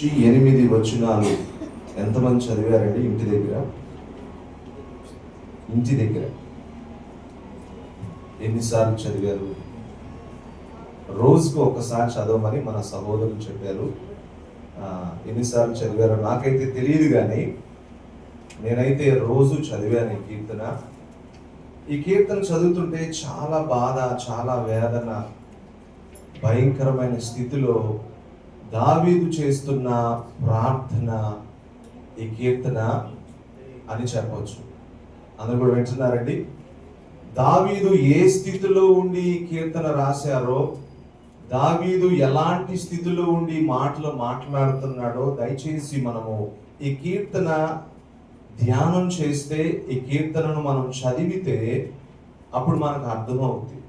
8 వచనాలు ఎంతమంది చదివారండి ఇంటి దగ్గర ఎన్నిసార్లు చదివారు? రోజుకు ఒకసారి చదవమని మన సహోదరులు చెప్పారు. ఎన్నిసార్లు చదివారో నాకైతే తెలియదు, కానీ నేనైతే రోజు చదివాను ఈ కీర్తన చదువుతుంటే చాలా బాధ, చాలా వేదన, భయంకరమైన స్థితిలో దావీదు చేస్తున్న ప్రార్థన ఈ కీర్తన అని చెప్పవచ్చు. అందరూ కూడా వింటున్నారండి? దావీదు ఏ స్థితిలో ఉండి ఈ కీర్తన రాశారో, దావీదు ఎలాంటి స్థితిలో ఉండి మాటలు మాట్లాడుతున్నాడో దయచేసి మనము ఈ కీర్తన ధ్యానం చేస్తే, ఈ కీర్తనను మనం చదివితే అప్పుడు మనకు అర్థమవుతుంది.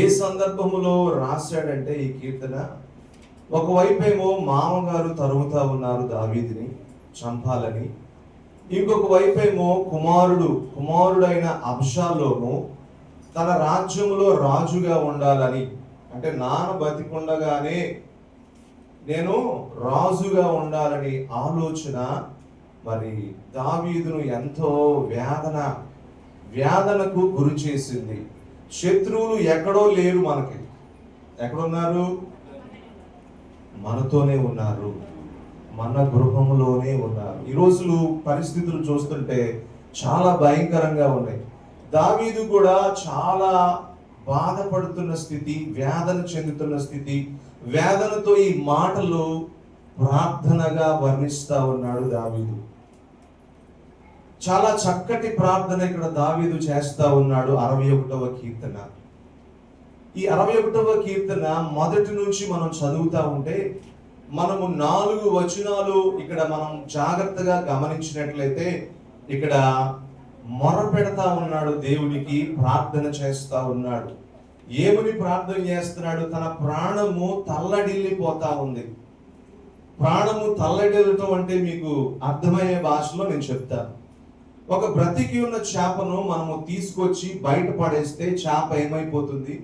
ఏ సందర్భములో రాశాడంటే ఈ కీర్తన, ఒకవైపేమో మామగారు తరుముతా ఉన్నారు దావీదుని చంపాలని, ఇంకొక వైపేమో కుమారుడైన అబ్షాలోము తన రాజ్యంలో రాజుగా ఉండాలని, అంటే నాన్న బతికుండగానే నేను రాజుగా ఉండాలని ఆలోచన మరి దావీదును ఎంతో వేదనకు గురి చేసింది. శత్రువులు ఎక్కడో లేరు, మనకి ఎక్కడున్నారు? మనతోనే ఉన్నారు, మన గృహంలోనే ఉన్నారు. ఈ రోజులు పరిస్థితులు చూస్తుంటే చాలా భయంకరంగా ఉన్నాయి. దావీదు కూడా చాలా బాధపడుతున్న స్థితి, వేదన చెందుతున్న స్థితి, వేదనతో ఈ మాటలు ప్రార్థనగా వర్ణిస్తా ఉన్నాడు దావీదు. చాలా చక్కటి ప్రార్థన ఇక్కడ దావీదు చేస్తా ఉన్నాడు. 61వ కీర్తన. ఈ 61వ కీర్తన మొదటి నుంచి మనం చదువుతా ఉంటే మనము 4 వచనాలు ఇక్కడ మనం జాగ్రత్తగా గమనించినట్లయితే ఇక్కడ మొర పెడతా ఉన్నాడు దేవునికి, ప్రార్థన చేస్తా ఉన్నాడు. ఏమని ప్రార్థన చేస్తున్నాడు? తన ప్రాణము తల్లడిల్లిపోతా ఉంది. ప్రాణము తల్లడిల్లటం అంటే మీకు అర్థమయ్యే భాషలో నేను చెప్తాను. ఒక బ్రతికి ఉన్న చేపను మనము తీసుకొచ్చి బయట పడేస్తే చేప ఏమైపోతుంది?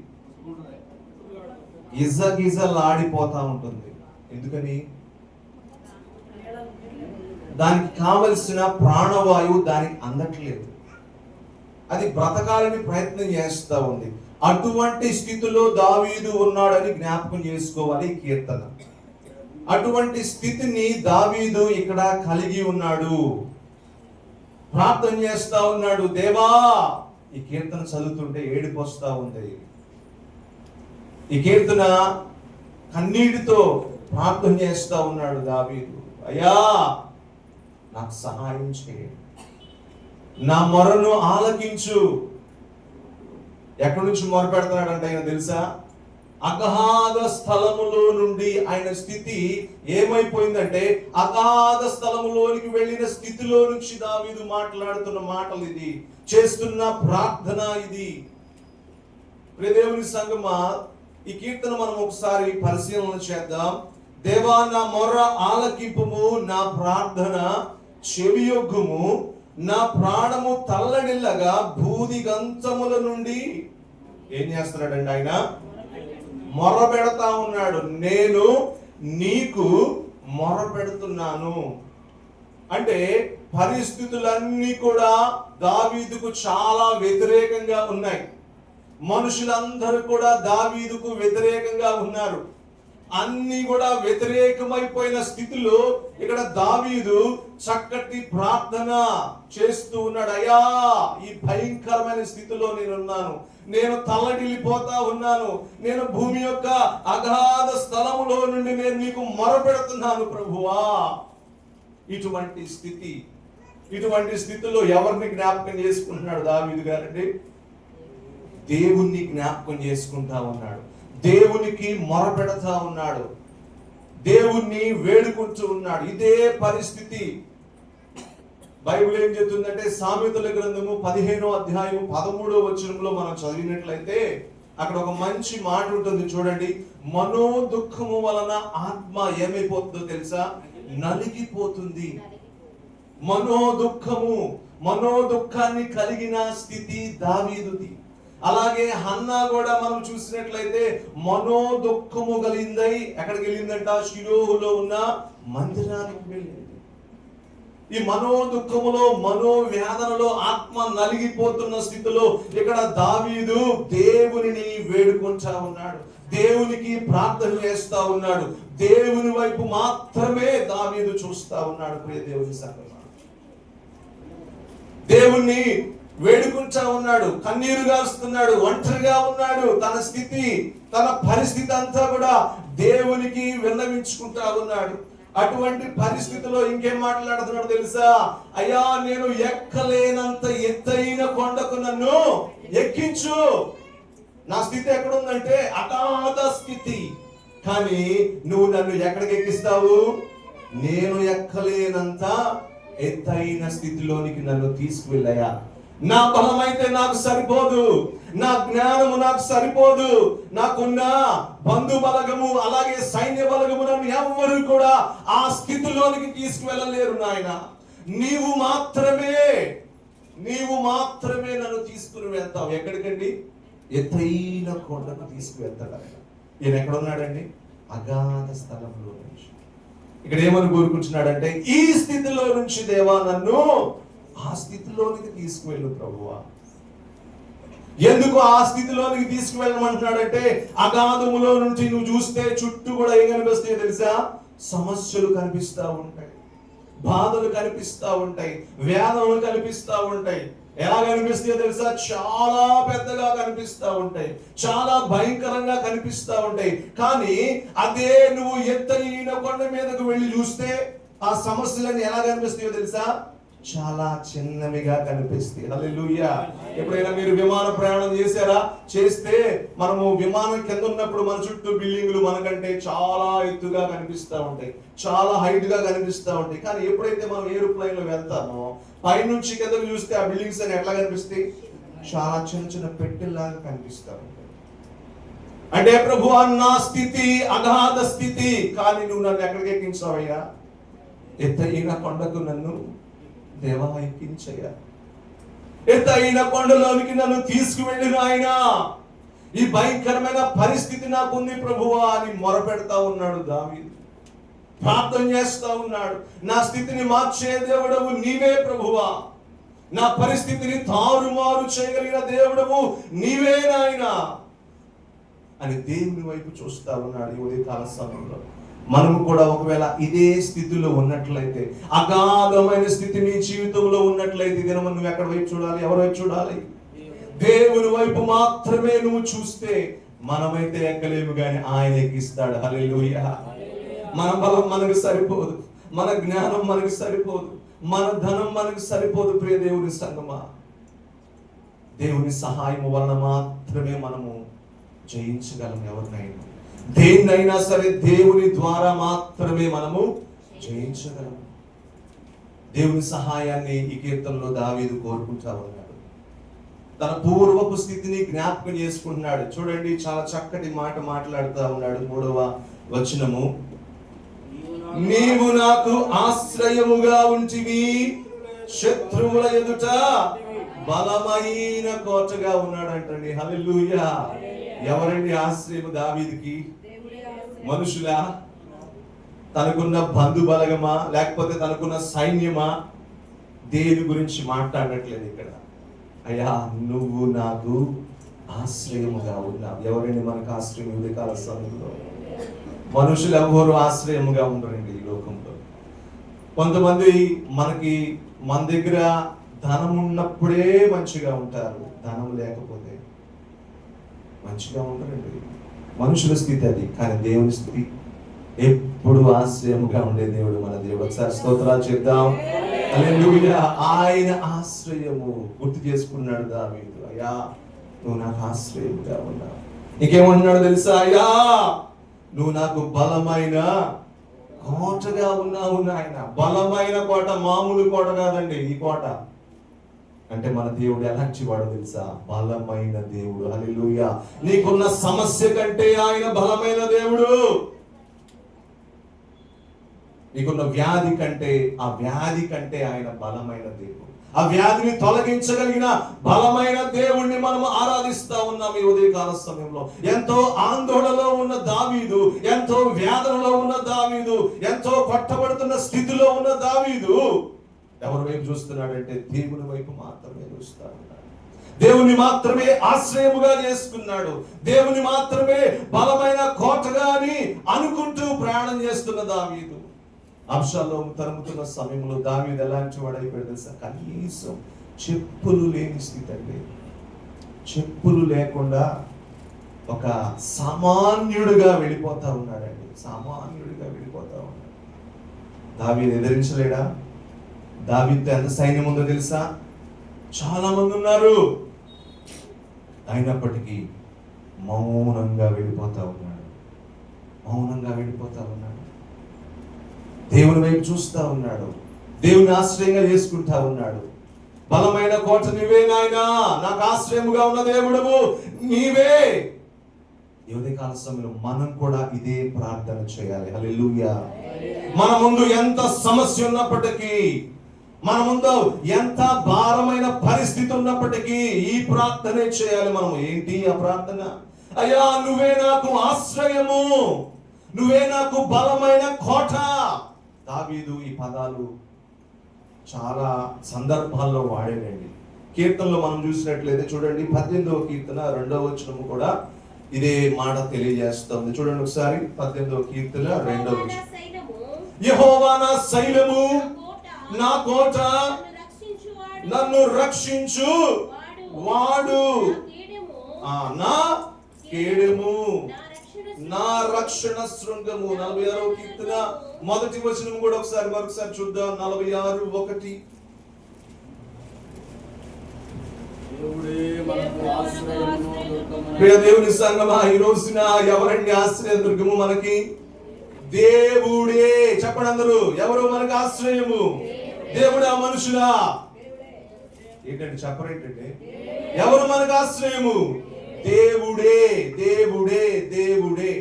గిజగిజలాడిపోతా ఉంటుంది. ఎందుకని? దానికి కావలసిన ప్రాణవాయువు దానికి అందట్లేదు, అది బ్రతకాలని ప్రయత్నం చేస్తూ ఉంది. అటువంటి స్థితిలో దావీదు ఉన్నాడని జ్ఞాపకం చేసుకోవాలి ఈ కీర్తన. అటువంటి స్థితిని దావీదు ఇక్కడ కలిగి ఉన్నాడు, ప్రార్థన చేస్తా ఉన్నాడు. దేవా, ఈ కీర్తన చదువుతుంటే ఏడుపు వస్తా ఉంది. ఈ కీర్తన కన్నీటితో ప్రార్థన చేస్తా ఉన్నాడు దావీదు. అయ్యా, నాకు సహాయం చేయండి, నా మొరను ఆలకించు. ఎక్కడి నుంచి మొర పెడుతున్నాడంటే ఆయన తెలుసా? అగాధ స్థలములో నుండి ఆయన స్థితి ఏమైపోయిందంటే, అగాధ స్థలములోనికి వెళ్ళిన స్థితిలో నుంచి దావీదు మాట్లాడుతున్న మాటలు ఇది, చేస్తున్న ప్రార్థన ఇది. ప్రియదేవుని సంగమా, ఈ కీర్తన మనం ఒకసారి పరిశీలన చేద్దాం. దేవా, నా మొర్ర ఆలకింపుము, నా ప్రార్థన చెవియొగ్గుము, నా ప్రాణము తల్లడిల్లగా భూదిగంతముల నుండి ఏం చేస్తున్నాడండి ఆయన? మొర్ర పెడతా ఉన్నాడు. నేను నీకు మొర్ర పెడుతున్నాను అంటే పరిస్థితులన్నీ కూడా దావీదుకు చాలా వ్యతిరేకంగా ఉన్నాయి. మనుషులందరూ కూడా దావీదుకు వ్యతిరేకంగా ఉన్నారు. అన్ని కూడా వ్యతిరేకమైపోయిన స్థితిలో ఇక్కడ దావీదు చక్కటి ప్రార్థన చేస్తూ ఉన్నాడు. అయ్యా, ఈ భయంకరమైన స్థితిలో నేనున్నాను, నేను తల్లడిల్లిపోతా ఉన్నాను, నేను భూమి యొక్క అగాధ స్థలములో నుండి నేను నీకు మొరపెడుతున్నాను ప్రభువా. ఇటువంటి స్థితిలో ఎవరిని జ్ఞాపకం చేసుకుంటున్నాడు దావీదు గారండి? దేవుణ్ణి జ్ఞాపకం చేసుకుంటా ఉన్నాడు, దేవునికి మొర పెడతా ఉన్నాడు, దేవుణ్ణి వేడుకుంటూ ఉన్నాడు. ఇదే పరిస్థితి బైబిల్ ఏం చెప్తుందంటే, సామెతల గ్రంథము 15వ అధ్యాయము 13వ వచనంలో మనం చదివినట్లయితే అక్కడ ఒక మంచి మాట ఉంటుంది చూడండి. మనో దుఃఖము వలన ఆత్మ ఏమైపోతుందో తెలుసా? నలిగిపోతుంది. మనో దుఃఖాన్ని కలిగిన స్థితి దావీదుది. అలాగే హన్నా కూడా మనం చూసినట్లయితే మనోదుఃఖము కలిగిందై ఎక్కడికి వెళ్ళిందంట? షిలోహులో ఉన్న మందిరానికి వెళ్ళింది. ఈ మనోదుఃఖములో, మనోవేదనలో, ఆత్మ నలిగిపోతున్న స్థితిలో ఇక్కడ దావీదు దేవునిని వేడుకుంటా ఉన్నాడు, దేవునికి ప్రార్థన చేస్తా ఉన్నాడు, దేవుని వైపు మాత్రమే దావీదు చూస్తా ఉన్నాడు. ప్రియ దేవుని సంగమా, దేవుణ్ణి వేడుకుంటా ఉన్నాడు, కన్నీరు గారుస్తున్నాడు, ఒంటరిగా ఉన్నాడు. తన స్థితి, తన పరిస్థితి అంతా కూడా దేవునికి విన్నవించుకుంటా ఉన్నాడు. అటువంటి పరిస్థితిలో ఇంకేం మాట్లాడుతున్నాడు తెలుసా? అయ్యా, నేను ఎక్కలేనంత ఎత్తైన కొండకు నన్ను ఎక్కించు. నా స్థితి ఎక్కడుందంటే అగాధ స్థితి, కానీ నువ్వు నన్ను ఎక్కడికి ఎక్కిస్తావు? నేను ఎక్కలేనంత ఎత్తైన స్థితిలోనికి నన్ను తీసుకువెళ్ళయా. నా బలం అయితే నాకు సరిపోదు, నా జ్ఞానము నాకు సరిపోదు, నాకున్న బంధు బలగము అలాగే సైన్య బలగము నన్ను ఎవ్వరు కూడా ఆ స్థితిలోనికి తీసుకువెళ్ళలేరు. నాయన, నీవు మాత్రమే నన్ను తీసుకుని వెళ్తావు. ఎక్కడికండి? ఎత్తైన కొండకు తీసుకువెళ్తాడు ఆయన. ఈయన ఎక్కడ ఉన్నాడండి? అగాధ స్థలంలో నుంచి. ఇక్కడ ఏమని కోరుకుంటున్నాడంటే, ఈ స్థితిలో నుంచి దేవా నన్ను ఆ స్థితిలోనికి తీసుకువెళ్ళు ప్రభువా. ఎందుకు ఆ స్థితిలోనికి తీసుకువెళ్ళమంటున్నాడంటే, అగాధములో నుంచి నువ్వు చూస్తే చుట్టూ కూడా ఏం కనిపిస్తాయో తెలుసా? సమస్యలు కనిపిస్తా ఉంటాయి, బాధలు కనిపిస్తా ఉంటాయి, వేదనలు కనిపిస్తా ఉంటాయి. ఎలా కనిపిస్తాయో తెలుసా? చాలా పెద్దగా కనిపిస్తా ఉంటాయి, చాలా భయంకరంగా కనిపిస్తా ఉంటాయి. కానీ అదే నువ్వు ఎత్తైన కొండ మీదకు వెళ్ళి చూస్తే ఆ సమస్యలన్నీ ఎలా కనిపిస్తాయో తెలుసా? చాలా చిన్నవిగా కనిపిస్తాయి. హల్లెలూయా. ఎప్పుడైనా మీరు విమాన ప్రయాణం చేశారా? చేస్తే మనము విమానం కింద ఉన్నప్పుడు మన చుట్టూ బిల్డింగ్లు మనకంటే చాలా ఎత్తుగా కనిపిస్తూ ఉంటాయి, చాలా హైట్ గా కనిపిస్తూ ఉంటాయి. కానీ ఎప్పుడైతే మనం ఏరోప్లేన్ లో వెళ్తామో పైనుంచి కిందకు చూస్తే ఆ బిల్డింగ్స్ అని ఎట్లా కనిపిస్తాయి? చాలా చిన్న చిన్న పెట్టెల్లాగా కనిపిస్తూ ఉంటాయి. అంటే ప్రభువా, నా స్థితి అగాధ స్థితి, కానీ నువ్వు నన్ను ఎక్కడికి ఎక్కించావయ్యా? ఎత్తైన కొండకు నన్ను దేవా ఎక్కించయ్యా. ఎత్తైన కొండలోనికి నన్ను తీసుకువెళ్ళిన ఆయన, ఈ భయంకరమైన పరిస్థితి నాకుంది ప్రభువా అని మొరపెడతా ఉన్నాడు దావీదు. ప్రార్థన చేస్తా ఉన్నాడు. నా స్థితిని మార్చే దేవుడవు నీవే ప్రభువా, నా పరిస్థితిని తారుమారు చేయగలిగిన దేవుడవు నీవే నాయనా అని దేవుని వైపు చూస్తా ఉన్నాడు. ఈ ఉదయకాల సమయంలో మనము కూడా ఒకవేళ ఇదే స్థితిలో ఉన్నట్లయితే, అగాధమైన స్థితి నీ జీవితంలో ఉన్నట్లయితే, దినము నువ్వు ఎక్కడ వైపు చూడాలి? ఎవరి వైపు చూడాలి? దేవుని వైపు మాత్రమే నువ్వు చూస్తే మనమైతే ఎక్కలేము, కానీ ఆయన ఎక్కిస్తాడు. హల్లెలూయా. మన బలం మనకు సరిపోదు, మన జ్ఞానం మనకు సరిపోదు, మన ధనం మనకు సరిపోదు. ప్రియ దేవుని సంగమా, దేవుని సహాయం వలన మాత్రమే మనము జయించగలం. ఎవరినైనా, దేన్నైనా సరే దేవుని ద్వారా మాత్రమే మనము జయించగలం. దేవుని సహాయాన్ని ఈ కీర్తనలో దావీదు కోరుకుంటా ఉన్నాడు. తన పూర్వపు స్థితిని జ్ఞాపకం చేసుకుంటున్నాడు. చూడండి, చాలా చక్కటి మాట మాట్లాడుతూ ఉన్నాడు. 3వ వచనము, నీవు నాకు ఆశ్రయముగా ఉంటివి, శత్రువుల ఎదుట బలమైన కోటగా ఉన్నాడంటండి. హల్లెలూయా. ఎవరండి ఆశ్రయము దావీదుకి? మనుషులా? తనకున్న బంధు బలగమా? లేకపోతే తనకున్న సైన్యమా? దేని గురించి మాట్లాడట్లేదు ఇక్కడ. అయ్యా, నువ్వు నాకు ఆశ్రయముగా ఉన్నావు. ఎవరండి మనకు ఆశ్రయం? ఉదయకాల సమయంలో మనుషులు ఎవరు ఆశ్రయముగా ఉండరండి ఈ లోకంలో. కొంతమంది మన దగ్గర ధనం ఉన్నప్పుడే మంచిగా ఉంటారు, ధనం లేకపోతే మంచిగా ఉండరండి. మనుషుల స్థితి అది. కానీ దేవుని స్థితి ఎప్పుడు ఆశ్రయముగా ఉండే దేవుడు మన దేవుడు. ఒకసారి స్తోత్రాలు చెప్దాం. హల్లెలూయా. ఆయన ఆశ్రయము గుర్తు చేసుకున్నాడు దావీదు. అయ్యా, నువ్వు నాకు ఆశ్రయముగా ఉన్నావు. ఇంకేమంటున్నాడు తెలుసా? అయ్యా, నువ్వు నాకు బలమైన కోటగా ఉన్నావు నాయన. బలమైన కోట, మామూలు కోట కాదండి ఈ కోట. అంటే మన దేవుడు ఎలాంటి వాడు తెలుసా? బలమైన దేవుడు. హల్లెలూయా. నీకున్న సమస్య కంటే ఆయన బలమైన దేవుడు. నీకున్న వ్యాధి కంటే, ఆ వ్యాధి కంటే ఆయన బలమైన దేవుడు. ఆ వ్యాధిని తొలగించగలిగిన బలమైన దేవుణ్ణి మనం ఆరాధిస్తా ఉన్నాం ఈ ఉదయకాల సమయంలో. ఎంతో ఆందోళనలో ఉన్న దావీదు, ఎంతో వేదనలో ఉన్న దావీదు, ఎంతో పట్టబడుతున్న స్థితిలో ఉన్న దావీదు ఎవరి వైపు చూస్తున్నాడంటే దేవుని వైపు మాత్రమే చూస్తా ఉన్నాడు. దేవుని మాత్రమే ఆశ్రయముగా చేసుకున్నాడు. దేవుని మాత్రమే బలమైన కోటగా అని అనుకుంటూ ప్రయాణం చేస్తున్న దావీదు. అబ్షాలోము తరుముతున్న సమయంలో దావీదు ఎలాంటి వాడైపోయాడు తెలుసా? కనీసం చెప్పులు లేని స్థితి అండి. చెప్పులు లేకుండా ఒక సామాన్యుడిగా వెళ్ళిపోతా ఉన్నాడండి. సామాన్యుడిగా వెళ్ళిపోతా ఉన్నాడు. దావీదు ఎదిరించలేడా? దావీదుతో ఎంత సైన్యం ఉందో తెలుసా? చాలా మంది ఉన్నారు. అయినప్పటికీ మౌనంగా వెళ్ళిపోతా ఉన్నాడు. మౌనంగా వెళ్ళిపోతా ఉన్నాడు. దేవుని వైపు చూస్తా ఉన్నాడు. దేవుని ఆశ్రయంగా చేసుకుంటా ఉన్నాడు. బలమైన కోట నీవే నాయనా, నాకు ఆశ్రయముగా ఉన్న దేవుడవు నీవే. ఈ ఉదయకాల సమయంలో మనం కూడా ఇదే ప్రార్థన చేయాలి. హల్లెలూయా. మన ముందు ఎంత సమస్య ఉన్నప్పటికీ, మన ముందు ఎంత భారమైన పరిస్థితి ఉన్నప్పటికీ ఈ ప్రార్థనే చేయాలి మనం. ఏంటి ఆ ప్రార్థన? అయ్యా, నువ్వే నాకు ఆశ్రయము, నువ్వే నాకు బలమైన కోట. దావీదు ఈ పదాలు చాలా సందర్భాల్లో వాడాడండి. కీర్తనలో మనం చూసినట్లయితే చూడండి, 18వ కీర్తన 2వ వచనము కూడా ఇదే మాట తెలియజేస్తుంది. చూడండి ఒకసారి, 18వ కీర్తన 2వ వచనం. యెహోవా నా శైలము, నా కోట, నన్ను రక్షించు వాడు, నా కేడెము, నా రక్షణ శృంగము. 46వ కీర్తన 1వ వచనం కూడా మరొకసారి చూద్దాం. 46:1. ప్రియ దేవుని సంగమా, ఈ రోజున ఎవరండి ఆశ్రయ దుర్గము మనకి? దేవుడే. చెప్పండి అందరూ, ఎవరు మనకు ఆశ్రయము? దేవుడా మనుషులా? ఏంటంటే చెప్పరేంటంటే, ఎవరు మనకు ఆశ్రయము? దేవుడే. దేవుడే, దేవుడే,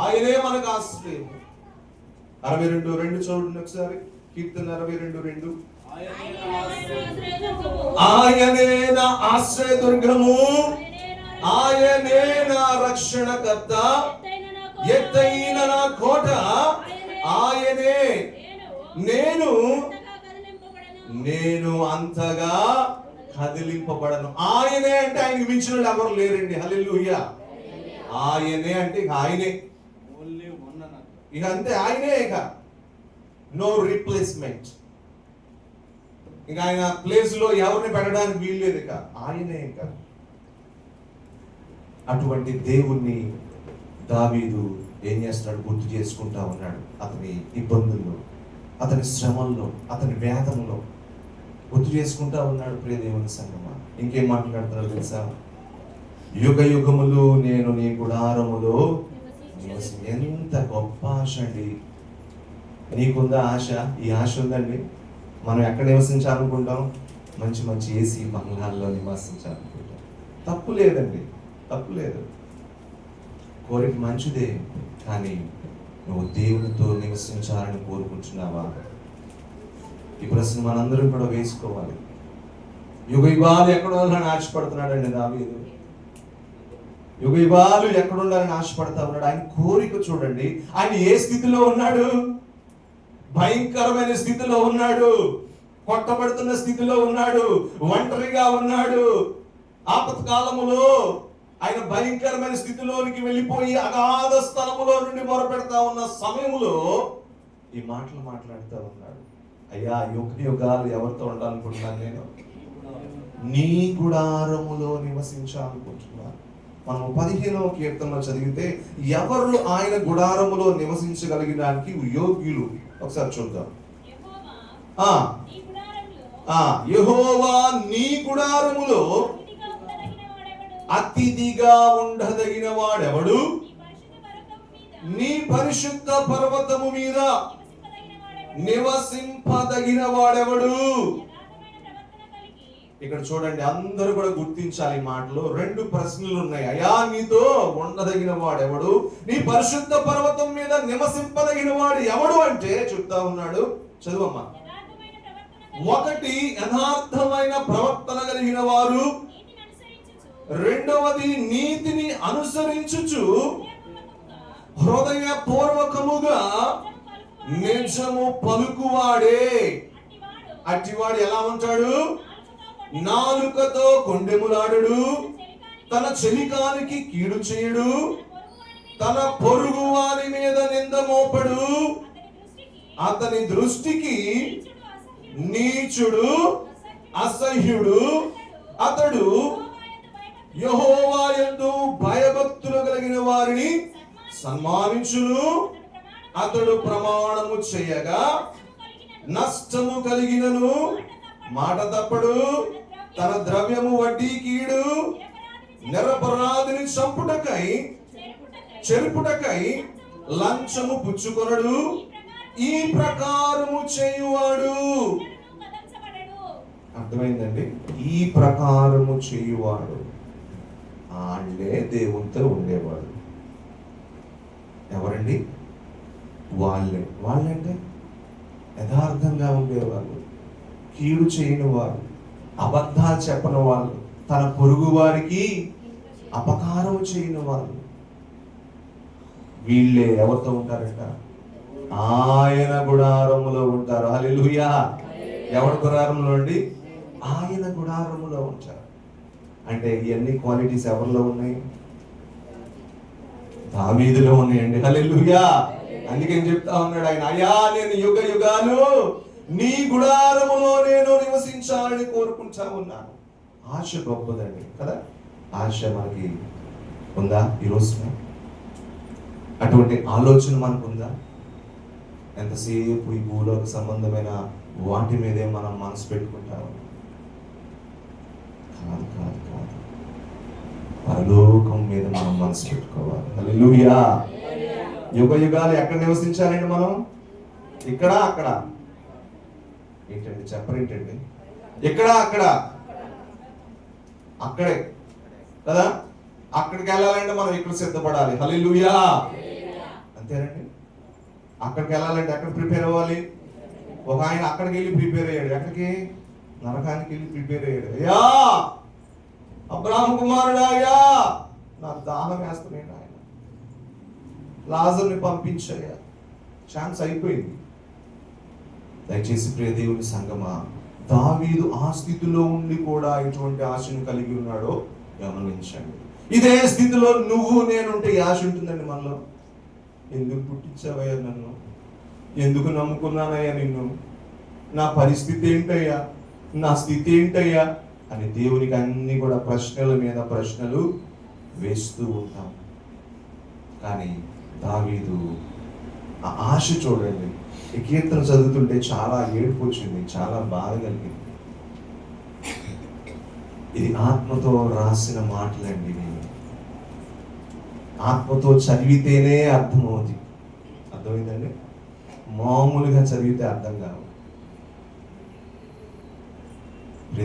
ఆయనే మనకు ఆశ్రయం. 62:2 చూడండి ఒకసారి, కీర్తన 62:2. ఆయనే నా ఆశ్రయ దుర్గము, ఆయనే నా రక్షణకర్త, ఎత్తైన నా కోట, ఆయనే నేను అంతగా కదిలింపబడను. ఆయనే అంటే ఆయనకి మించిన వాళ్ళు ఎవరు లేరండి. హల్లెలూయా. ఆయనే అంటే ఇక ఆయనే, ఇక అంతే, ఆయనే, ఇక నో రీప్లేస్మెంట్. ఇక ఆయన ప్లేస్ లో ఎవరిని పెట్టడానికి వీల్లేదు. ఇక ఆయనే. ఇక అటువంటి దేవుణ్ణి దావీదు ఏం చేస్తున్నాడు? గుర్తు చేసుకుంటా ఉన్నాడు. అతని ఇబ్బందుల్లో, అతని శ్రమల్లో, అతని వేదనలో గుర్తు చేసుకుంటా ఉన్నాడు. ప్రియ దేవుని సంగమా, ఇంకేం మాట్లాడుతున్నారో తెలుసా? యుగ యుగములు నేను నీ గుడారములో. ఎంత గొప్ప ఆశ అండి. నీకుందా ఆశ? ఈ ఆశ ఉందండి. మనం ఎక్కడ నివసించాలనుకుంటాం? మంచి మంచి ఏసీ బంగ్లాల్లో నివసించాలనుకుంటాం. తప్పు లేదండి, తప్పు లేదు. కోరిక మంచిదే. కానీ నువ్వు దేవునితో నివసించాలని కోరుకుంటున్నావా? ఈ ప్రశ్న మనందరం కూడా వేసుకోవాలి. యుగ యుగాలు ఎక్కడ ఉండాలని ఆశపడుతున్నాడండి దావీదు. యుగ యుగాలు ఎక్కడ ఉండాలని ఆశపడతా ఉన్నాడు. ఆయన కోరిక చూడండి. ఆయన ఏ స్థితిలో ఉన్నాడు? భయంకరమైన స్థితిలో ఉన్నాడు. కొట్టబడుతున్న స్థితిలో ఉన్నాడు. ఒంటరిగా ఉన్నాడు. ఆపత్కాలములో ఆయన భయంకరమైన స్థితిలోనికి వెళ్ళిపోయి అగాధ స్థలములో నుండి మొరపెడతా ఉన్న సమయంలో ఈ మాటలు మాట్లాడుతూ ఉన్నాడు. అయ్యా, యుగ యుగాలు ఎవరితో ఉండాలనుకుంటున్నాను? నేను నీ గుడారములో నివసించాలనుకుంటున్నాను. మనం 15వ కీర్తనలో చదివితే ఎవరు ఆయన గుడారములో నివసించగలిగడానికి యోగ్యులు? ఒకసారి చూద్దాం. యెహోవా నీ గుడారములో అతిథిగా ఉండదగిన వాడెవడు? నీ పరిశుద్ధ పర్వతము మీద నివసింపదగిన వాడెవడు? ఇక్కడ చూడండి, అందరూ కూడా గుర్తించాలి. ఈ మాటలో 2 ప్రశ్నలు ఉన్నాయి. అయ్యా, నీతో ఉండదగిన వాడెవడు? నీ పరిశుద్ధ పర్వతం మీద నివసింపదగిన వాడు ఎవడు అంటే చెప్తా ఉన్నాడు. చదువమ్మా. ఒకటి యథార్థమైన ప్రవర్తన కలిగిన వారు, రెండవది నీతిని అనుసరించుచు హృదయపూర్వకముగా నిజము పలుకువాడే. అట్టివాడు ఎలా ఉంటాడు? నాలుకతో కొండెములాడడు, తన చెలికానికి కీడు చేయుడు, తన పొరుగు వారి మీద నింద మోపడు, అతని దృష్టికి నీచుడు అసహ్యుడు, అతడు యెహోవా యందు భయభక్తులు కలిగిన వారిని సన్మానించును, అతడు ప్రమాణము చేయగా నష్టము కలిగినను మాట తప్పడు, తన ద్రవ్యము వడ్డీకీడు, నిరపరాధిని చంపుటకై చెరుపుటకై లంచము పుచ్చుకొనడు, ఈ ప్రకారము చేయువాడు. అర్థమైందండి? ఈ ప్రకారము చేయువాడు వాళ్ళే దేవునితో ఉండేవాడు. ఎవరండి? వాళ్ళంటే యథార్థంగా ఉండేవాళ్ళు, కీడు చేయని వారు, అబద్ధాలు చెప్పని వాళ్ళు, తన పొరుగు వారికి అపకారం చేయని వాళ్ళు. వీళ్ళే ఎవరితో ఉంటారంట? ఆయన గుడారములో ఉంటారు. హల్లెలూయా! ఎవరి గుడారంలో అండి? ఆయన గుడారములో ఉంటారు. అంటే ఇవన్నీ క్వాలిటీస్ ఎవరిలో ఉన్నాయి? దావీదులో ఉన్నాయండి. హల్లెలూయా! అందుకని చెప్తా ఉన్నాడు ఆయన, అయ్యా నేను యుగ యుగాలు నీ గుడారములో నేను నివసించాలని కోరుకుంటా ఉన్నాను. ఆశ గొప్పదండి కదా. ఆశ మనకి ఉందా ఈరోజు? అటువంటి ఆలోచన మనకు ఉందా? ఎంతసేపు ఈ భూలోక సంబంధమైన వాటి మీదే మనం మనసు పెట్టుకుంటాము. కాదు కాదు కాదు, పరలోకం మీద మనం మనసు పెట్టుకోవాలి. హల్లెలూయా! యుగ యుగాలు ఎక్కడ నివసించాలండి మనం? ఇక్కడ అక్కడ ఏంటండి? చెప్పరేంటండి? ఇక్కడ అక్కడ అక్కడే కదా. అక్కడికి వెళ్ళాలంటే మనం ఇక్కడ సిద్ధపడాలి. హల్లెలూయా! అంతేనండి. అక్కడికి వెళ్ళాలంటే ఎక్కడ ప్రిపేర్ అవ్వాలి? ఒక ఆయన అక్కడికి వెళ్ళి ప్రిపేర్ అయ్యాడు. ఎక్కడికి? నరకానికి వెళ్ళి ప్రిపేర్ అయ్యాడు. అయ్యా అబ్రాహాము కుమారుడా, అయ్యా నాకు దాహం వేస్తున్నాయి ఆయన, లాజరుని పంపించయ్యా. ఛాన్స్ అయిపోయింది. దయచేసి ప్రియ దేవుని సంగమా, దావీదు ఆ స్థితిలో ఉండి కూడా ఎటువంటి ఆశను కలిగి ఉన్నాడో గమనించండి. ఇదే స్థితిలో నువ్వు నేనుంటే ఈ ఆశ ఉంటుందండి మనలో. ఎందుకు పుట్టించావయ్యా నన్ను? ఎందుకు నమ్ముకున్నానయ్యా నిన్ను? నా పరిస్థితి ఏంటయ్యా? నా స్థితి ఏంటయ్యా అని దేవునికి అన్ని కూడా ప్రశ్నల మీద ప్రశ్నలు వేస్తూ ఉంటాం. కానీ దావీదు ఆ ఆశ చూడండి. ఈ కీర్తన చదువుతుంటే చాలా ఏడుపు వచ్చింది, చాలా బాధ కలిగింది. ఇది ఆత్మతో రాసిన మాటలండి. ఆత్మతో చదివితేనే అర్థమవుతుంది. అర్థమైందండి? మామూలుగా చదివితే అర్థం కావు.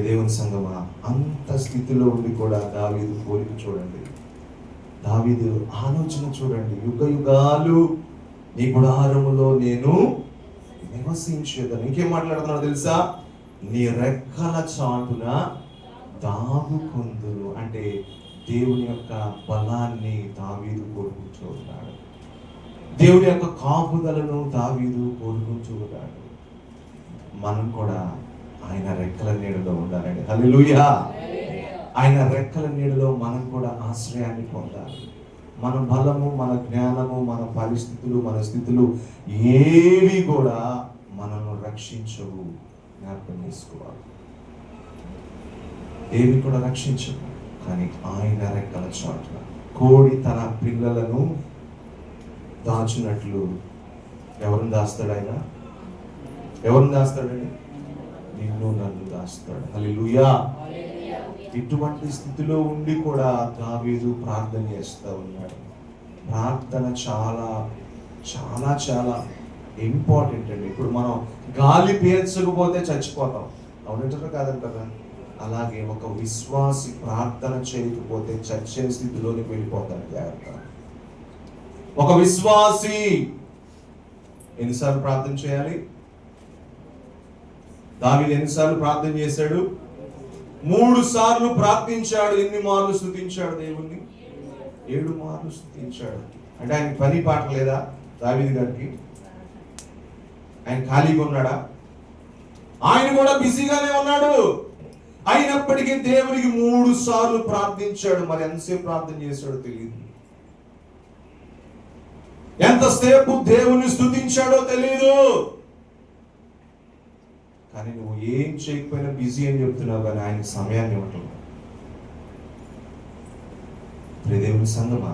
దేవుని సంగమా, అంత స్థితిలో ఉండి కూడా దావీదు కోరిక చూడండి, దావీదు ఆలోచన చూడండి. యుగ యుగాలు నీ గుడారములో నేను నివసించేదని. ఇంకేం మాట్లాడుతున్నాడు తెలుసా? నీ రెక్కల చాటున దాగుకొందును. అంటే దేవుని యొక్క బలాన్ని దావీదు కోరుకుంటూ ఉన్నాడు. దేవుని యొక్క కాపుదలను దావీదు కోరుకుంటూ ఉన్నాడు. మనం కూడా ఆయన రెక్కల నీడలో ఉండాలండి. హల్లెలూయా! ఆయన రెక్కల నీడలో మనం కూడా ఆశ్రయాన్ని పొందాలి. మన బలము, మన జ్ఞానము, మన పరిస్థితులు, మన స్థితులు ఏవి కూడా మనల్ని రక్షించవు. జ్ఞాపకం చేసుకోవాలి. ఏవి కూడా రక్షించవు. కానీ ఆయన రెక్కల చాటున కోడి తన పిల్లలను దాచినట్లు ఎవరిని దాస్తాడు? ఆయన ఎవరిని దాస్తాడండి? నిన్ను నన్ను దాస్తాడు. హల్లెలూయా! ఇటువంటి స్థితిలో ఉండి కూడా దావీదు ప్రార్థన చేస్తూ ఉన్నాడు. ప్రార్థన చాలా చాలా చాలా ఇంపార్టెంట్ అండి. ఇప్పుడు మనం గాలి పీల్చకపోతే చచ్చిపోతాం, అవునంటారా కాదంటారా? అలాగే ఒక విశ్వాసి ప్రార్థన చేయకపోతే చచ్చే స్థితిలోనికి వెళ్ళిపోతాడు. జాగ్రత్త. ఒక విశ్వాసి ఎన్నిసార్లు ప్రార్థన చేయాలి? దావీదు ఎన్నిసార్లు ప్రార్థన చేశాడు? 3 సార్లు ప్రార్థించాడు. ఎన్ని మార్లు స్తుతించాడు దేవుణ్ణి? 7 మార్లు స్తుతించాడు. అంటే ఆయన పని పాట లేదా దావీదు గారికి? ఆయన ఖాళీగా ఉన్నాడా? ఆయన కూడా బిజీగానే ఉన్నాడు. అయినప్పటికీ దేవునికి 3 సార్లు ప్రార్థించాడు. మరి ఎంతసేపు ప్రార్థన చేశాడో తెలియదు, ఎంతసేపు దేవుని స్తుతించాడో తెలియదు. కానీ నువ్వు ఏం చేయకపోయినా బిజీ అని చెప్తున్నావు, కానీ ఆయన సమయాన్ని ఇవ్వటం. దేవుని సంఘమా,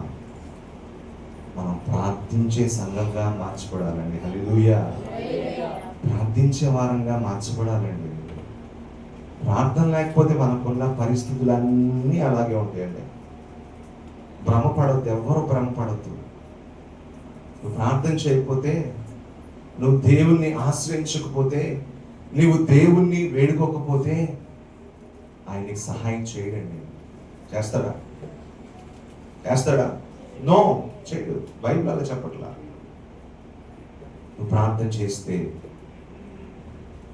మనం ప్రార్థించే సంఘంగా మార్చబడాలండి. హల్లెలూయా. ప్రార్థించే వారంగా మార్చబడాలండి. ప్రార్థన లేకపోతే మనకున్న పరిస్థితులన్నీ అలాగే ఉంటాయండి. భ్రమపడద్దు, ఎవరు భ్రమపడద్దు. నువ్వు ప్రార్థన చేయకపోతే, నువ్వు దేవుణ్ణి ఆశ్రయించకపోతే, నువ్వు దేవుణ్ణి వేడుకోకపోతే ఆయనకి సహాయం చేయడండి. చేస్తాడా? చేస్తాడా? నో, చేయడు. బైబిల్ అలా చెప్పట్లా. నువ్వు ప్రార్థన చేస్తే,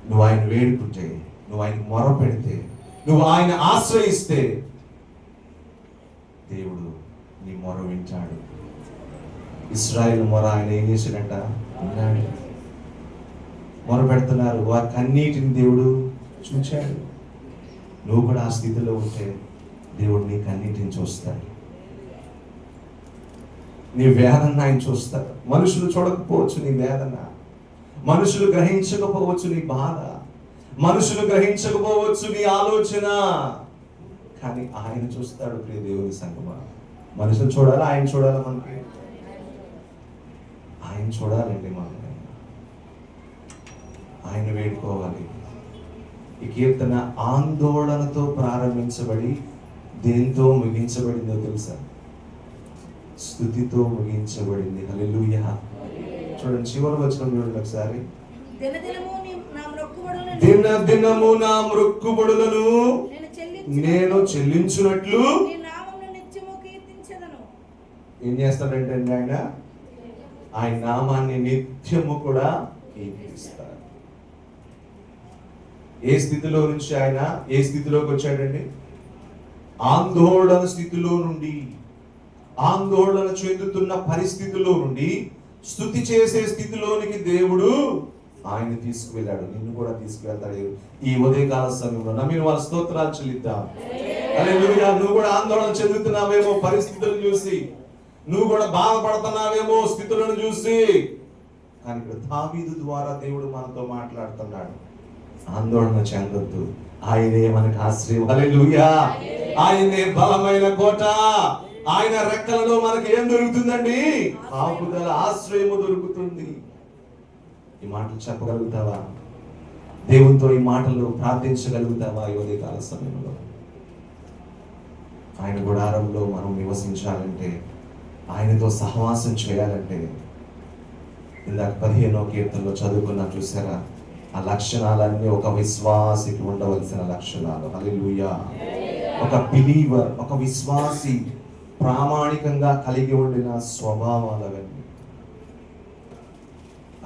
నువ్వు ఆయన వేడుకుంటే, నువ్వు ఆయన మొర పెడితే, నువ్వు ఆయన ఆశ్రయిస్తే దేవుడు నీ మొర వింటాడు. ఇశ్రాయేలు మొర ఆయన ఏం చేశాడంట? విన్నాడు. మొర పెడుతున్నారు, వారి కన్నీటిని దేవుడు చూచాడు. నువ్వు కూడా ఆ స్థితిలో ఉంటే దేవుడు నీ కన్నీటిని చూస్తాడు. నీ వేదన ఆయన చూస్తాడు. మనుషులు చూడకపోవచ్చు నీ వేదన, మనుషులు గ్రహించకపోవచ్చు నీ బాధ, మనుషులు గ్రహించకపోవచ్చు నీ ఆలోచన, కానీ ఆయన చూస్తాడు. ప్రియ దేవుని సంగమా, మనుషులు చూడాలా? ఆయన చూడాలా? మనకి ఆయన చూడాలండి. మనం ఆయన వేడుకోవాలి. ఈ కీర్తన ఆందోళనతో ప్రారంభించబడి దేంతో ముగించబడిందో తెలుసా? స్తుతితో ముగించబడింది. హల్లెలూయా. చూడండి, చివరి వచనం చూడండి ఒకసారి. దినదినము నా మొక్కుబడులను నేను చెల్లించునట్లు ఏం చేస్తాడంటే ఆయన నామాన్ని నిత్యము కూడా కీర్తిస్తాడు. ఏ స్థితిలో నుంచి ఆయన ఏ స్థితిలోకి వచ్చాడండి? ఆందోళన స్థితిలో నుండి, ఆందోళన చెందుతున్న పరిస్థితిలో నుండి స్తుతి చేసే స్థితిలోనికి దేవుడు ఆయన తీసుకువెళ్ళాడు. నిన్ను కూడా తీసుకువెళ్తాడు ఈ ఉదయకాల సమయంలో. నమ్మిన వాళ్ళ స్తోత్రాలు చెల్లిద్దాం. హల్లెలూయా. నువ్వు కూడా ఆందోళన చెందుతున్నావేమో పరిస్థితులను చూసి, నువ్వు కూడా బాధపడుతున్నావేమో స్థితులను చూసి, కానీ ఇక్కడ దావీదు ద్వారా దేవుడు మనతో మాట్లాడుతున్నాడు. ఆందోళన చెందొద్దు, ఆయనే మనకు ఆశ్రయం. హల్లెలూయా. ఆయనే బలమైన కోట. ఆయన రెక్కలలో మనకి ఏం దొరుకుతుందండి? కాపుదల, ఆశ్రయము దొరుకుతుంది. ఈ మాటలు చెప్పగలుగుతావా? దేవునితో ఈ మాటలు ప్రార్థించగలుగుతావా? ఈ ఉదయకాల సమయంలో ఆయన గుడారంలో మనం నివసించాలంటే, ఆయనతో సహవాసం చేయాలంటే, ఇందాక 15వ కీర్తనలో చదువుకున్నా చూసారా? ఆ లక్షణాలన్నీ ఒక విశ్వాసికి ఉండవలసిన లక్షణాలు. హల్లెలూయా. ఒక బిలీవర్, ఒక విశ్వాసి ప్రామాణికంగా కలిగి ఉండిన స్వభావాలు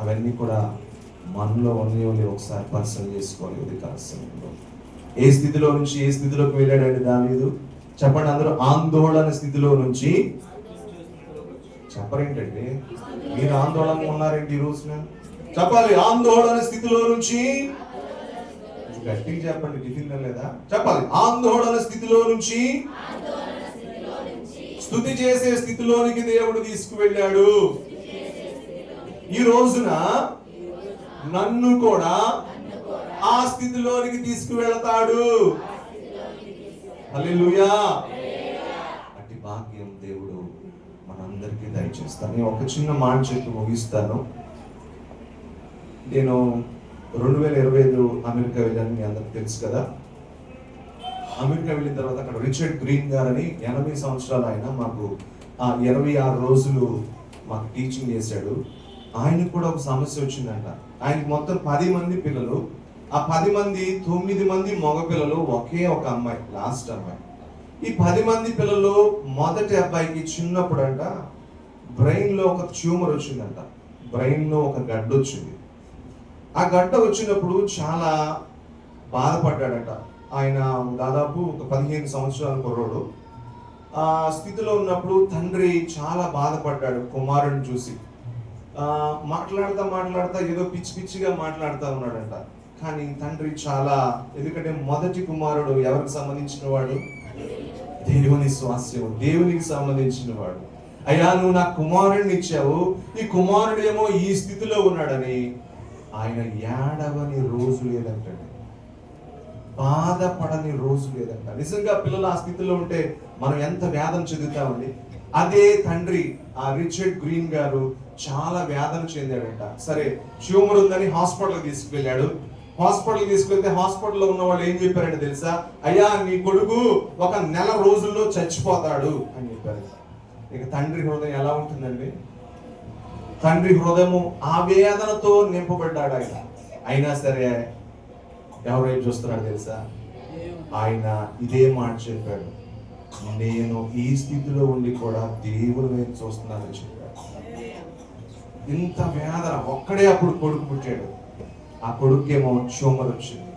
అవన్నీ కూడా మనలో ఉన్నాయో ఒకసారి పరిశీలన చేసుకోవాలి. ఉదయకాల సమయంలో ఏ స్థితిలో నుంచి ఏ స్థితిలోకి వెళ్ళాడండి దావీదు? చెప్పండి అందరూ. ఆందోళన స్థితిలో నుంచి. చెప్పరేంటండి? మీరు ఆందోళనగా ఉన్నారేంటి ఈ రోజున? చెప్పాలి. ఆందోళన స్థితిలో నుంచి. గట్టిగా చెప్పండి, టిఫిన్ లేదా? చెప్పాలి. ఆందోళన స్థితిలో నుంచి స్తుతి చేసే స్థితిలోనికి దేవుడు తీసుకువెళ్ళాడు. ఈ రోజున నన్ను కూడా ఆ స్థితిలోనికి తీసుకువెళతాడు. హల్లెలూయా. అట్టి భాగ్యం దేవుడు మనందరికీ దయచేస్తాను. నేను ఒక చిన్న మాట చెప్పి ముగిస్తాను. నేను 2025 అమెరికా వెళ్ళాను, మీ అందరికి తెలుసు కదా. అమెరికా వెళ్ళిన తర్వాత అక్కడ రిచర్డ్ గ్రీన్ గారని 80 సంవత్సరాలు ఆయన మాకు 26 రోజులు మాకు టీచింగ్ చేశాడు. ఆయనకు కూడా ఒక సమస్య వచ్చిందంట. ఆయనకి మొత్తం 10 మంది పిల్లలు. ఆ 10 మంది 9 మంది మగ పిల్లలు, ఒకే ఒక అమ్మాయి, లాస్ట్ అమ్మాయి. ఈ 10 మంది పిల్లలు మొదటి అబ్బాయికి చిన్నప్పుడు అంట బ్రెయిన్ లో ఒక ట్యూమర్ వచ్చిందంట. బ్రెయిన్ లో ఒక గడ్డ వచ్చింది. ఆ గడ్డ వచ్చినప్పుడు చాలా బాధపడ్డాడట. ఆయన దాదాపు ఒక 15 సంవత్సరాల కుర్రోడు. ఆ స్థితిలో ఉన్నప్పుడు తండ్రి చాలా బాధపడ్డాడు కుమారుడిని చూసి. మాట్లాడుతా ఏదో పిచ్చి పిచ్చిగా మాట్లాడుతూ ఉన్నాడంట. కానీ తండ్రి చాలా, ఎందుకంటే మొదటి కుమారుడు ఎవరికి సంబంధించిన వాడు? దేవుని స్వాస్యం, దేవునికి సంబంధించిన వాడు. అయ్యా, నువ్వు నా కుమారుడిని ఇచ్చావు, ఈ కుమారుడు ఏమో ఈ స్థితిలో ఉన్నాడని ఆయన ఏడవని రోజు లేదంటండి, బాధపడని రోజు లేదంట. నిజంగా పిల్లలు ఆ స్థితిలో ఉంటే మనం ఎంత వేదన చెందుతామండి. అదే తండ్రి, ఆ రిచర్డ్ గ్రీన్ గారు చాలా వేదన చెందాడంట. సరే, ట్యూమర్ ఉందని హాస్పిటల్కి తీసుకువెళ్ళాడు. హాస్పిటల్ తీసుకెళ్తే హాస్పిటల్లో ఉన్న వాళ్ళు ఏం చెప్పారంటే తెలుసా? అయ్యా, నీ కొడుకు ఒక నెల రోజుల్లో చచ్చిపోతాడు అని చెప్పారు. ఇక తండ్రి హృదయం ఎలా ఉంటుందండి? తండ్రి హృదయము ఆ వేదనతో నింపబడ్డాడు ఆయన. అయినా సరే ఎవరైనా చూస్తున్నాడు తెలుసా? ఆయన ఇదే మాట చెప్పాడు, నేను ఈ స్థితిలో ఉండి కూడా దేవుని వైపు చూస్తున్నానని చెప్పాడు. ఇంత వేదన. ఒక్కడే అప్పుడు కొడుకు పుట్టాడు. ఆ కొడుకేమో ట్యూమర్ వచ్చింది.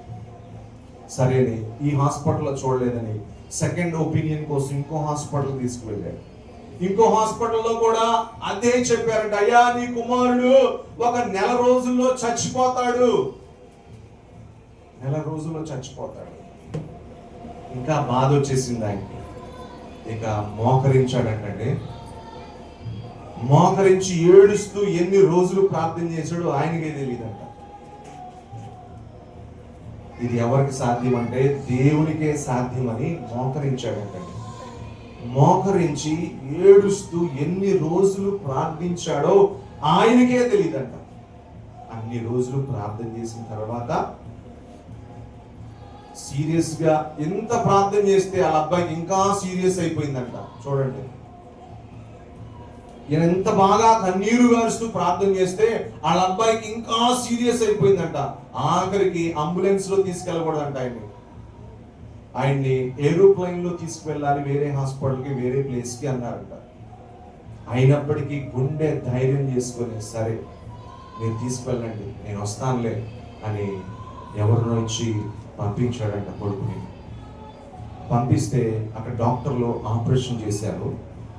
సరేని ఈ హాస్పిటల్లో చూడలేదని సెకండ్ ఒపీనియన్ కోసం ఇంకో హాస్పిటల్ తీసుకువెళ్ళాడు. ఇంకో హాస్పిటల్లో కూడా అదే చెప్పారంట, అయ్యా, నీ కుమారుడు ఒక నెల రోజుల్లో చచ్చిపోతాడు, నెల రోజుల్లో చచ్చిపోతాడు. ఇంకా బాధ వచ్చేసింది ఆయనకి. ఇక మోకరించాడంటే, మోకరించి ఏడుస్తూ ఎన్ని రోజులు ప్రార్థన చేశాడో ఆయనకే తెలియదంట. ఇది ఎవరికి సాధ్యం అంటే దేవునికే సాధ్యమని మోకరించాడంటే. మోకరించి ఏడుస్తూ ఎన్ని రోజులు ప్రార్థించాడో ఆయనకే తెలియదంట. అన్ని రోజులు ప్రార్థన చేసిన తర్వాత సీరియస్ గా ఎంత ప్రార్థన చేస్తే ఆ అబ్బాయికి ఇంకా సీరియస్ అయిపోయిందంట. చూడండి, ఎంత బాగా కన్నీరు గారుస్తూ ప్రార్థన చేస్తే వాళ్ళ అబ్బాయికి ఇంకా సీరియస్ అయిపోయిందంట. ఆఖరికి అంబులెన్స్ లో తీసుకెళ్ళకూడదంట ఆయన్ని ఏరోప్లైన్ లో తీసుకువెళ్ళాలి, వేరే హాస్పిటల్కి, వేరే ప్లేస్ కి అన్నారంట. అయినప్పటికీ గుండె ధైర్యం చేసుకొని, సరే మీరు తీసుకువెళ్ళండి, నేను వస్తానులే అని ఎవరినో ఇచ్చి పంపించాడంట కొడుకుని. పంపిస్తే అక్కడ డాక్టర్లు ఆపరేషన్ చేశారు.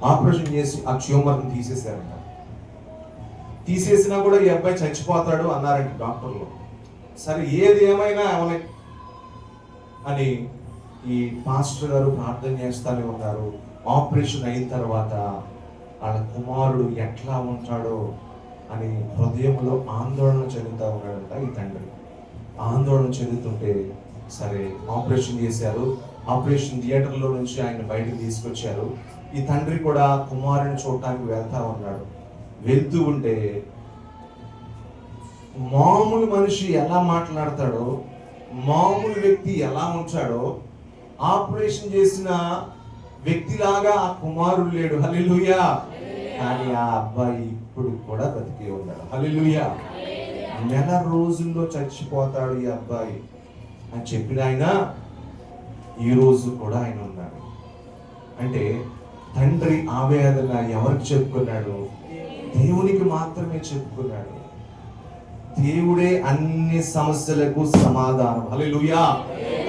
ఆపరేషన్ చేసి ఆ ట్యూమర్ని తీసేశారంట. తీసేసినా కూడా ఈ అబ్బాయి చచ్చిపోతాడు అన్నారంట డాక్టర్లు. సరే, ఏది ఏమైనా అవనే అని ఈ పాస్టర్ గారు ప్రార్థన చేస్తానే ఉన్నారు. ఆపరేషన్ అయిన తర్వాత వాళ్ళ కుమారుడు ఎట్లా ఉంటాడో అని హృదయంలో ఆందోళన చెందుతూ ఉన్నాడంట ఈ తండ్రి. ఆందోళన చెందుతుంటే సరే ఆపరేషన్ చేశారు. ఆపరేషన్ థియేటర్లో నుంచి ఆయన బయటకు తీసుకొచ్చారు. ఈ తండ్రి కూడా కుమారుని చూడటానికి వెళ్తా ఉన్నాడు. వెళ్తూ ఉంటే మామూలు మనిషి ఎలా మాట్లాడతాడో, మామూలు వ్యక్తి ఎలా ఉంటాడో, ఆపరేషన్ చేసిన వ్యక్తిలాగా ఆ కుమారుడు లేడు. హల్లెలూయా. కానీ ఆ అబ్బాయి ఇప్పుడు కూడా బతికే ఉన్నాడు. హల్లెలూయా. నెల రోజుల్లో చచ్చిపోతాడు ఈ అబ్బాయి అని చెప్పిన ఆయన ఈ రోజు కూడా ఆయన ఉన్నాడు. అంటే తండ్రి ఆవేదన ఎవరికి చెప్పుకున్నాడు? దేవునికి మాత్రమే చెప్పుకున్నాడు. దేవుడే అన్ని సమస్యలకు సమాధానం. హల్లెలూయా.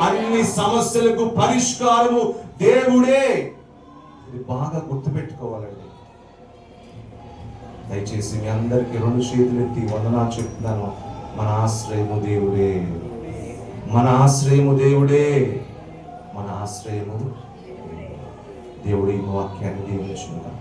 అన్ని సమస్యలకు పరిష్కారము దేవుడే. ఇది బాగా గుర్తుపెట్టుకోవాలండి. దయచేసి మీ అందరికి 2 చేతులు ఎత్తి వందనాలు చెప్తున్నాను. మన ఆశ్రయము దేవుడే, మన ఆశ్రయము దేవుడే, మన ఆశ్రయము దేవుడి వాక్యాన్ని దీవించుకుందాం.